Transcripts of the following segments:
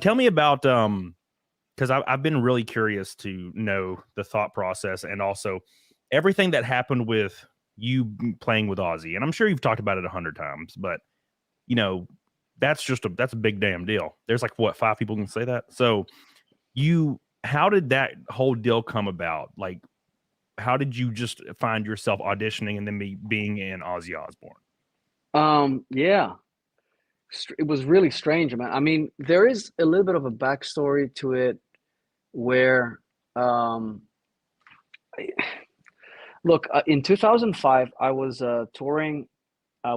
Tell me about because I've been really curious to know the thought process and also everything that happened with you playing with Ozzy. And I'm sure you've talked about it 100 times, but you know, that's a big damn deal. There's like what, 5 people can say that. So how did that whole deal come about? Like, how did you just find yourself auditioning and then being in Ozzy Osbourne? Yeah, it was really strange, man. I mean, there is a little bit of a backstory to it where, um, look, in 2005, I was touring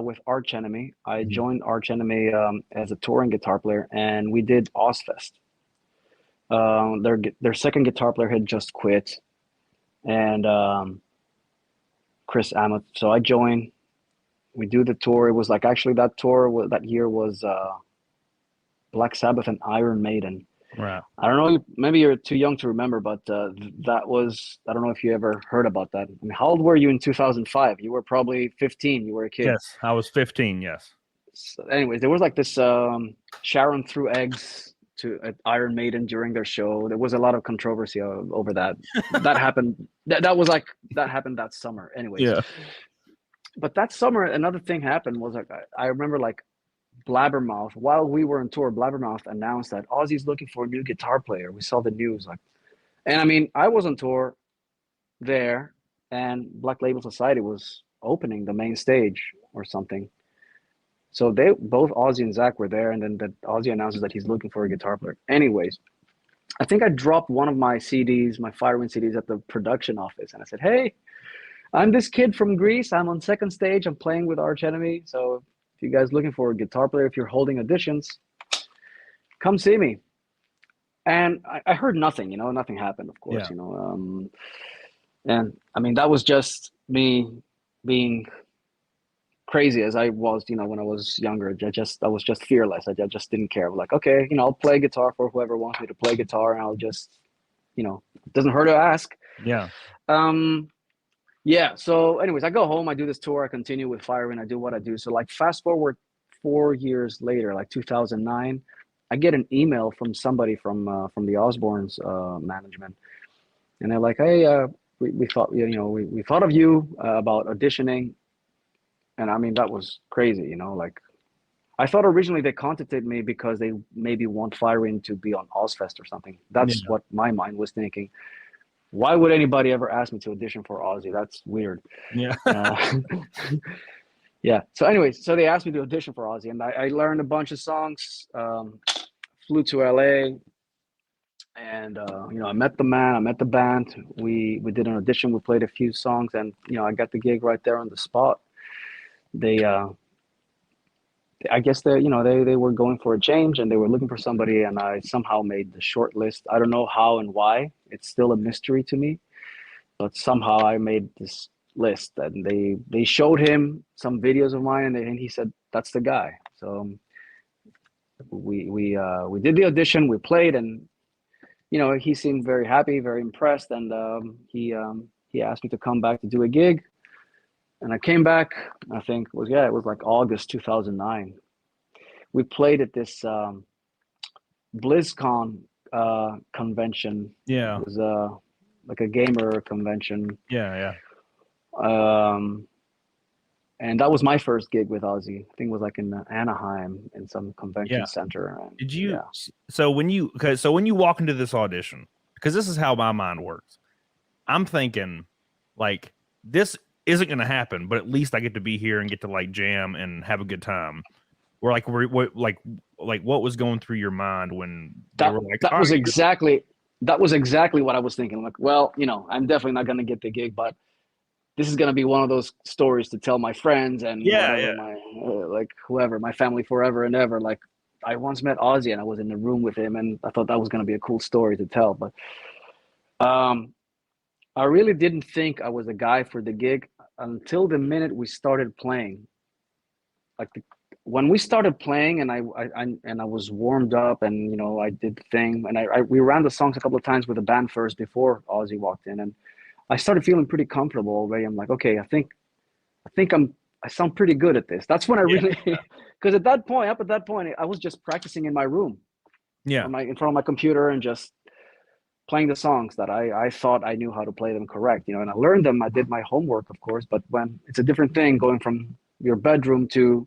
with Arch Enemy. I Mhm. joined Arch Enemy as a touring guitar player, and we did Ozfest. Their second guitar player had just quit, and Chris Ammett. So I joined. We do the tour. It was like actually that that year was Black Sabbath and Iron Maiden. Right. I don't know. Maybe you're too young to remember, but that was. I don't know if you ever heard about that. I mean, how old were you in 2005? You were probably 15. You were a kid. Yes, I was 15. Yes. So anyways, there was like this Sharon threw eggs to Iron Maiden during their show. There was a lot of controversy over that. That happened. That happened that summer. Anyways, Yeah. but that summer, another thing happened was like I remember like Blabbermouth, while we were on tour, Blabbermouth announced that Ozzy's looking for a new guitar player. We saw the news, like, and I mean, I was on tour there, and Black Label Society was opening the main stage or something. So they both Ozzy and Zach were there, and then Ozzy announces that he's looking for a guitar player. Anyways, I think I dropped one of my CDs, my Firewind CDs, at the production office, and I said, "Hey, I'm this kid from Greece. I'm on second stage. I'm playing with Arch Enemy. So if you guys looking for a guitar player, if you're holding auditions, come see me." And I heard nothing, nothing happened, of course, Yeah. and I mean, that was just me being crazy as I was, when I was younger. I was just fearless. I just didn't care. Like, okay, I'll play guitar for whoever wants me to play guitar, and I'll just, it doesn't hurt to ask. Yeah. Um, Yeah. So, anyways, I go home. I do this tour. I continue with Firewind. I do what I do. So, like, fast forward 4 years later, like 2009, I get an email from somebody from the Osbournes management, and they're like, "Hey, we thought we thought of you about auditioning," and I mean that was crazy. Like I thought originally they contacted me because they maybe want Firewind to be on Ozfest or something. That's Yeah. what my mind was thinking. Why would anybody ever ask me to audition for Ozzy? That's weird. Yeah. Uh, Yeah. So, anyways, so they asked me to audition for Ozzy, and I learned a bunch of songs. Flew to LA, and I met the man. I met the band. We did an audition. We played a few songs, and I got the gig right there on the spot. They, I guess they were going for a change, and they were looking for somebody, and I somehow made the short list. I don't know how and why. It's still a mystery to me, but somehow I made this list, and they showed him some videos of mine, and he said that's the guy. So we did the audition, we played, and he seemed very happy, very impressed, and he asked me to come back to do a gig, and I came back. I think it was like August 2009. We played at this BlizzCon convention. Yeah. It was like a gamer convention. Yeah. Yeah. Um, and that was my first gig with Ozzy. I think it was like in Anaheim in some convention Yeah. center. And Did yeah, you? So when you walk into this audition, because this is how my mind works, I'm thinking like this isn't going to happen, but at least I get to be here and get to like jam and have a good time. Or like what was going through your mind when they that were like, that all was right, exactly what I was thinking. Like, well, I'm definitely not gonna get the gig, but this is gonna be one of those stories to tell my friends and yeah, whatever yeah, my like whoever my family forever and ever. Like, I once met Ozzy and I was in the room with him, and I thought that was gonna be a cool story to tell. But um, I really didn't think I was a guy for the gig until the minute we started playing. Like when we started playing, and I was warmed up, and I did the thing, and we ran the songs a couple of times with the band first before Ozzy walked in, and I started feeling pretty comfortable already. I'm like, okay, I think I sound pretty good at this. That's when I yeah, really, because at that point, I was just practicing in my room. Yeah. in front of my computer and just playing the songs that I thought I knew how to play them correct, and I learned them. I did my homework, of course, but when it's a different thing going from your bedroom to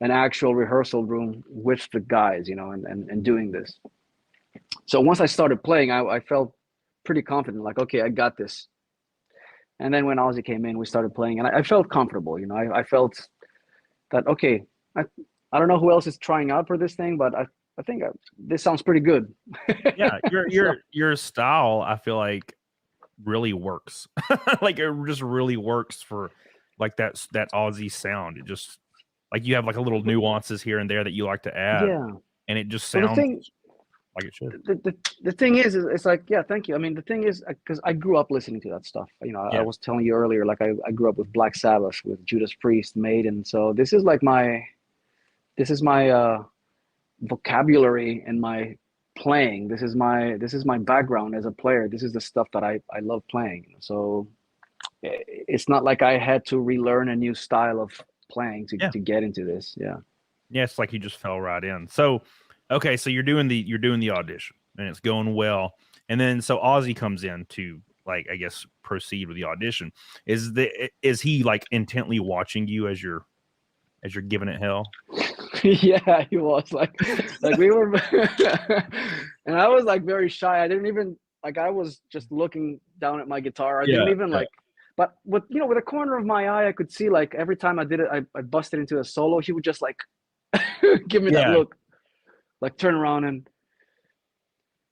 an actual rehearsal room with the guys, and doing this. So once I started playing, I felt pretty confident, like, okay, I got this. And then when Ozzy came in, we started playing, and I felt comfortable. I felt that, okay, I, I don't know who else is trying out for this thing, but I think this sounds pretty good. Yeah, your So, your style, I feel like, really works. Like it just really works for like that Aussie sound. It just like you have like a little nuances here and there that you like to add, yeah. and it just Well, sounds like it should. the thing is it's like, yeah, thank you. I mean, the thing is, because I grew up listening to that stuff. I Yeah, was telling you earlier, like I grew up with Black Sabbath, with Judas Priest, Maiden. So this is my vocabulary and my playing. This is my background as a player. This is the stuff that I love playing. So it's not like I had to relearn a new style of playing to yeah, to get into this. Yeah. yeah. It's like you just fell right in. So, okay, so you're doing the audition, and it's going well, and then so Ozzy comes in to like I guess proceed with the audition. Is he like intently watching you as you're giving it hell? Yeah, he was like we were, and I was like very shy. I didn't even like. I was just looking down at my guitar. I didn't Yeah, even yeah, like. But with a corner of my eye, I could see like every time I did it, I busted into a solo. He would just like give me that yeah. look, like turn around, and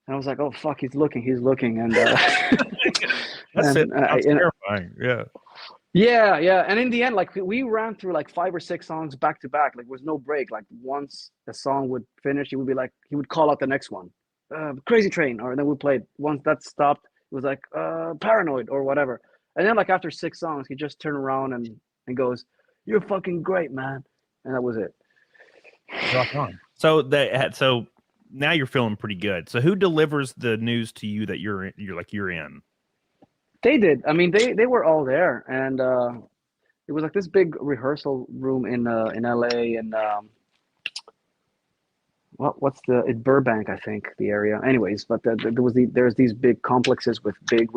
I was like, oh fuck, he's looking, and That's it. Sounds and terrifying. Yeah, yeah, yeah. And in the end, like we ran through like 5 or 6 songs back to back. Like there was no break. Like once a song would finish, he would call out the next one, Crazy Train, or then we played. Once that stopped, it was like Paranoid or whatever. And then like after 6 songs, he just turned around and goes, "You're fucking great, man," and that was it. rock on. So now you're feeling pretty good. So who delivers the news to you that you're in? They did. I mean, they were all there, and it was like this big rehearsal room in LA, and what's in Burbank, I think, the area. Anyways, but there's these big complexes with big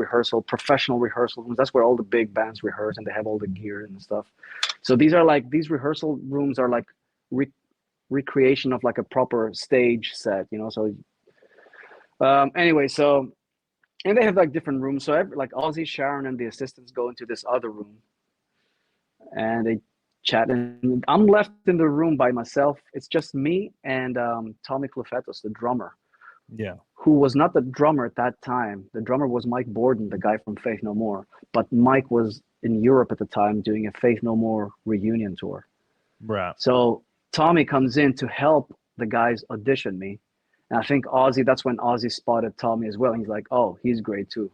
professional rehearsal rooms. That's where all the big bands rehearse, and they have all the gear and stuff. So these rehearsal rooms are like recreation of like a proper stage set. So anyway, so and they have like different rooms. So like Ozzy, Sharon, and the assistants go into this other room, and they chat, and I'm left in the room by myself. It's just me and Tommy Clufetos, the drummer, Yeah, who was not the drummer at that time. The drummer was Mike Borden, the guy from Faith No More, but Mike was in Europe at the time doing a Faith No More reunion tour. right. So Tommy comes in to help the guys audition me, and I think that's when Ozzy spotted Tommy as well. He's like, oh, he's great too.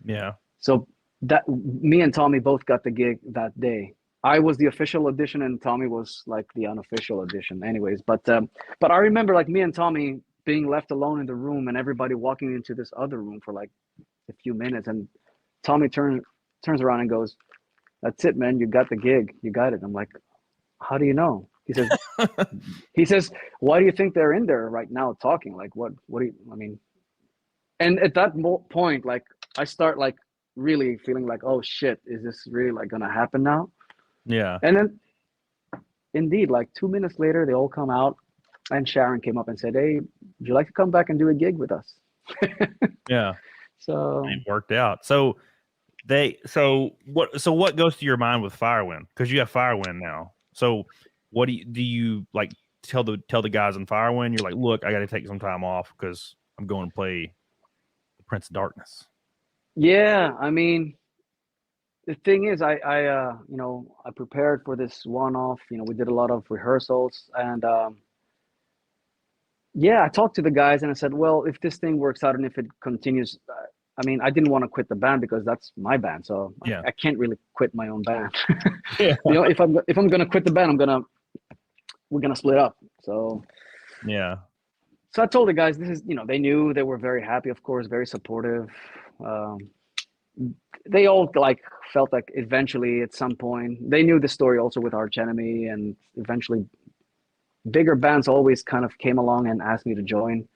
Yeah, So that me and Tommy both got the gig that day. I was the official audition, and Tommy was like the unofficial audition. Anyways, but I remember like me and Tommy being left alone in the room, and everybody walking into this other room for like a few minutes, and Tommy turns around and goes, "That's it, man. You got the gig. You got it." I'm like, "How do you know?" He says, "Why do you think they're in there right now talking? Like, what do you? I mean." And at that point, like I start like really feeling like, oh shit, is this really like gonna happen now? yeah, And then indeed, like 2 minutes later, they all come out, and Sharon came up and said, "Hey, would you like to come back and do a gig with us?" yeah. So It worked out. So what goes to your mind with Firewind? Because you have Firewind now. So what do you like tell the guys in Firewind? You're like, look, I got to take some time off because I'm going to play the Prince of Darkness. yeah, I mean, the thing is, I prepared for this one-off. We did a lot of rehearsals, and yeah, I talked to the guys, and I said, well, if this thing works out and if it continues, I mean, I didn't want to quit the band because that's my band, so Yeah, I can't really quit my own band. yeah, If I'm gonna quit the band, we're gonna split up. yeah, So I told the guys this is, they knew, they were very happy, of course, very supportive. Um, they all like felt like eventually at some point they knew the story also with Arch Enemy, and eventually bigger bands always kind of came along and asked me to join.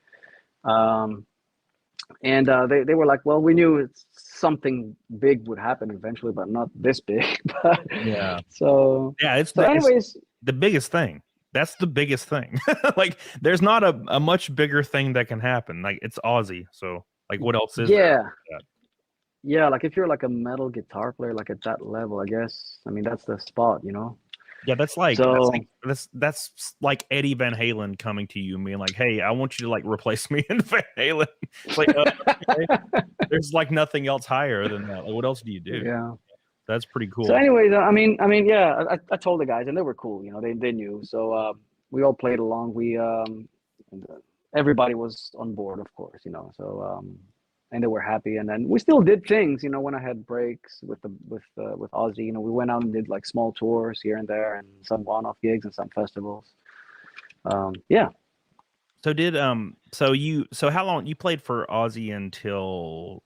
And they were like, well, we knew something big would happen eventually, but not this big. But Yeah. so Yeah, so anyways, the biggest thing. That's the biggest thing. Like, there's not a much bigger thing that can happen. Like, it's Ozzy. So, like, what else is there? yeah. Yeah, like if you're like a metal guitar player, like at that level, I guess. I mean, that's the spot, you know. Yeah, So that's like Eddie Van Halen coming to you and being like, "Hey, I want you to like replace me in Van Halen." It's like, okay. There's like nothing else higher than that. Like, what else do you do? yeah. That's pretty So, cool. anyways, yeah, I told the guys, and they were cool. You know, they knew. So we all played along. And, everybody was on board, of course. You know, so and they were happy. And then we still did things. You know, when I had breaks with Ozzy, you know, we went out and did like small tours here and there, and some one-off gigs and some festivals. Yeah. So how long you played for Ozzy until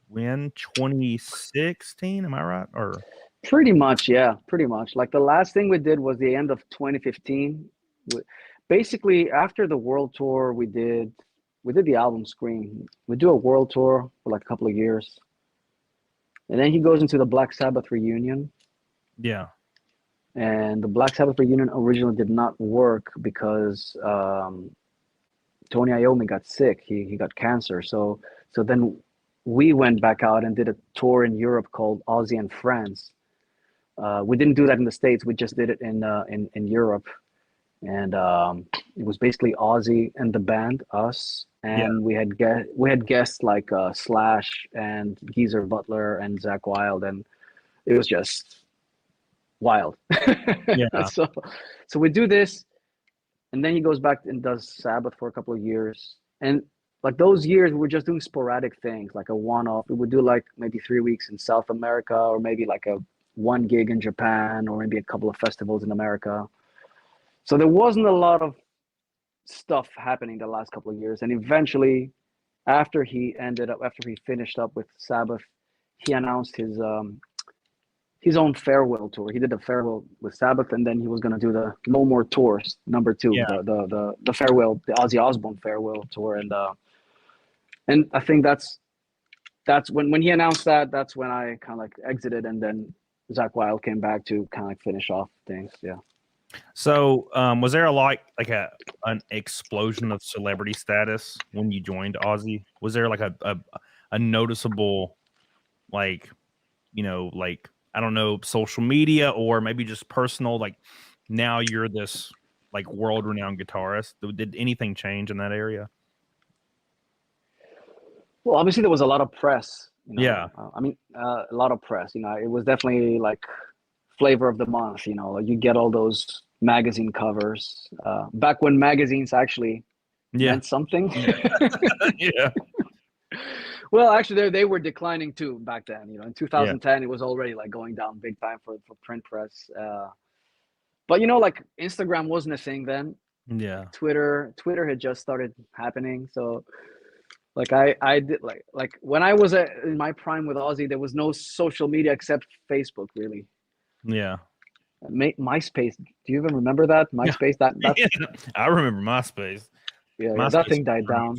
when? 2016, am I right? Or Pretty much, yeah, pretty much. Like the last thing we did was the end of 2015. Basically, after the world tour, we did the album Scream. We do a world tour for like a couple of years, and then he goes into the Black Sabbath reunion. yeah. And the Black Sabbath reunion originally did not work because Tony Iommi got sick. He got cancer. So then we went back out and did a tour in Europe called Ozzy and Friends. We didn't do that in the States. We just did it in Europe, and it was basically Ozzy and the band, us, Yeah. and we had guests like Slash and Geezer Butler and Zach Wild, and it was just wild. Yeah. So we do this, and then he goes back and does Sabbath for a couple of years, and like those years we were just doing sporadic things, like a one-off. We would do like maybe 3 weeks in South America, or maybe like a one gig in Japan, or maybe a couple of festivals in America. So there wasn't a lot of stuff happening the last couple of years. And eventually, after he finished up with Sabbath, he announced his own farewell tour. He did the farewell with Sabbath, and then he was going to do the No More Tours #2, Yeah. the farewell, the Ozzy Osbourne farewell tour. And I think that's when he announced that. That's when I kind of like exited, and then Zach Wild came back to kind of like finish off things. Yeah. So, was there like an explosion of celebrity status when you joined Ozzy? Was there like a noticeable, like, like, I don't know, social media or maybe just personal, like, now you're this like world renowned guitarist? Did anything change in that area? Well, obviously there was a lot of press. Yeah. A lot of press. You know, it was definitely like flavor of the month. You know, like you get all those magazine covers back when magazines actually Yeah. meant something. Yeah. Well, actually, they were declining too back then. You know, in Yeah. 2010, it was already like going down big time for print press. But you know, like Instagram wasn't a thing then. Yeah. Twitter had just started happening. So like I did like when I was in my prime with Ozzy, there was no social media except Facebook, really. Yeah. MySpace. Do you even remember that MySpace? That Yeah. I remember MySpace. yeah, that MySpace thing died was down.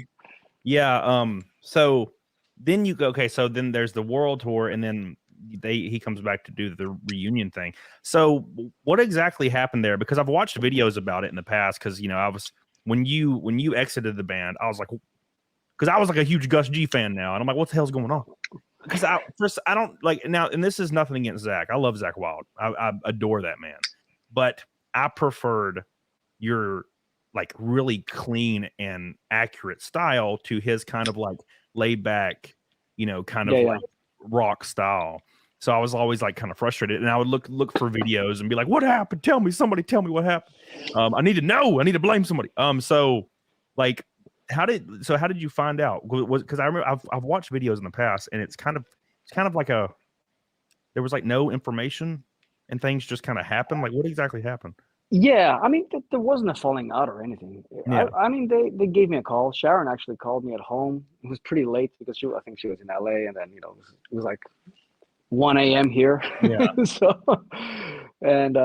Yeah. So then you go. Okay. So then there's the world tour, and then he comes back to do the reunion thing. So what exactly happened there? Because I've watched videos about it in the past. Because I was when you exited the band, I was like, because I was like a huge Gus G fan now, and I'm like, what the hell's going on? Because I don't like now, and this is nothing against Zach. I love Zach Wild. I adore that man, but I preferred your like really clean and accurate style to his kind of like laid back, kind of Yeah, like rock style. So I was always like kind of frustrated, and I would look for videos and be like, "What happened? Tell me, somebody tell me what happened. I need to know. I need to blame somebody." So like, how did you find out? Because I remember I've watched videos in the past, and it's kind of like there was like no information, and things just kind of happened. Like, what exactly happened? yeah. I mean, there wasn't a falling out or anything. Yeah. I mean, they gave me a call. Sharon actually called me at home. It was pretty late because I think she was in LA, and then it was like 1 a.m. here. Yeah. So, and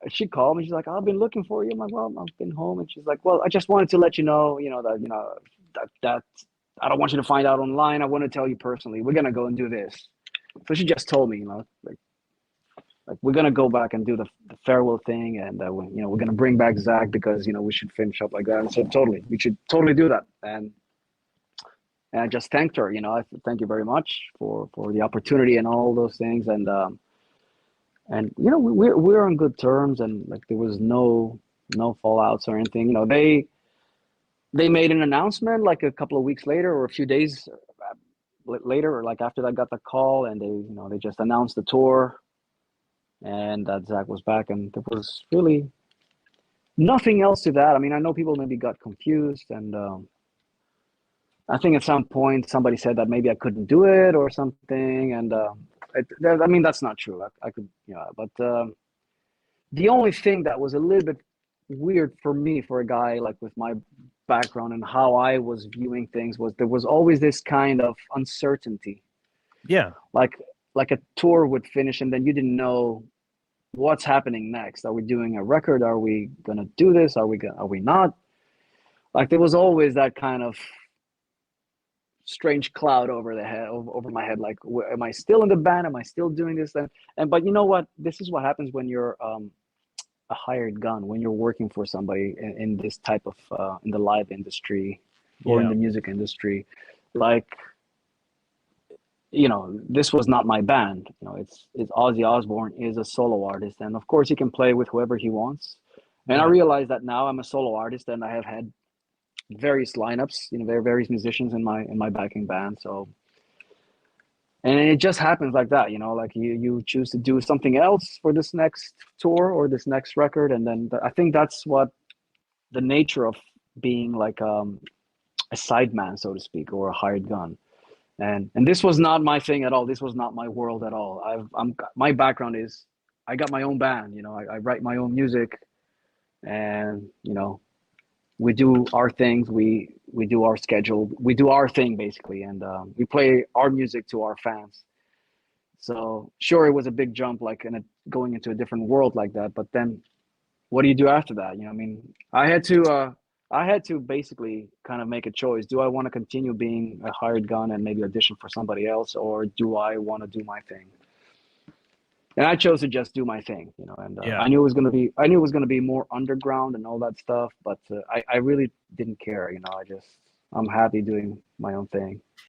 she called me. She's like, "I've been looking for you." I'm like, "Well, I've been home." And she's like, "Well, I just wanted to let you know, that that I don't want you to find out online. I want to tell you personally. We're gonna go and do this. So she just told me, like we're gonna go back and do the farewell thing, and we're gonna bring back Zach because we should finish up like that. And so totally, we should totally do that. And I just thanked her. I thank you very much for the opportunity and all those things. And we're on good terms, and like there was no fallouts or anything. They made an announcement like a couple of weeks later or a few days later, or like after I got the call, and they just announced the tour and that Zach was back, and there was really nothing else to that. I mean, I know people maybe got confused, and I think at some point somebody said that maybe I couldn't do it or something, and I mean that's not true. I could, but the only thing that was a little bit weird for me, for a guy like with my background and how I was viewing things, was there was always this kind of uncertainty. Yeah. Like a tour would finish and then you didn't know what's happening next. Are we doing a record? Are we gonna do this? Are we not? Like there was always that kind of strange cloud over my head. Like, am I still in the band? Am I still doing this? But you know what? This is what happens when you're a hired gun, when you're working for somebody in this type of in the live industry or in the music industry. Like, this was not my band. It's Ozzy Osbourne is a solo artist, and of course he can play with whoever he wants. And I realize that now I'm a solo artist, and I have had various lineups. There are various musicians in my backing band. So, and it just happens like that. Like you choose to do something else for this next tour or this next record, and then I think that's what the nature of being like a sideman, so to speak, or a hired gun. And this was not my thing at all. This was not my world at all. My background is I got my own band. I write my own music, and we do our things. We do our schedule. We do our thing basically, and we play our music to our fans. So sure, it was a big jump, like going into a different world like that. But then, what do you do after that? I mean, I had to basically kind of make a choice. Do I want to continue being a hired gun and maybe audition for somebody else, or do I want to do my thing? And I chose to just do my thing, And I knew it was gonna be more underground and all that stuff, but I really didn't care, I'm happy doing my own thing.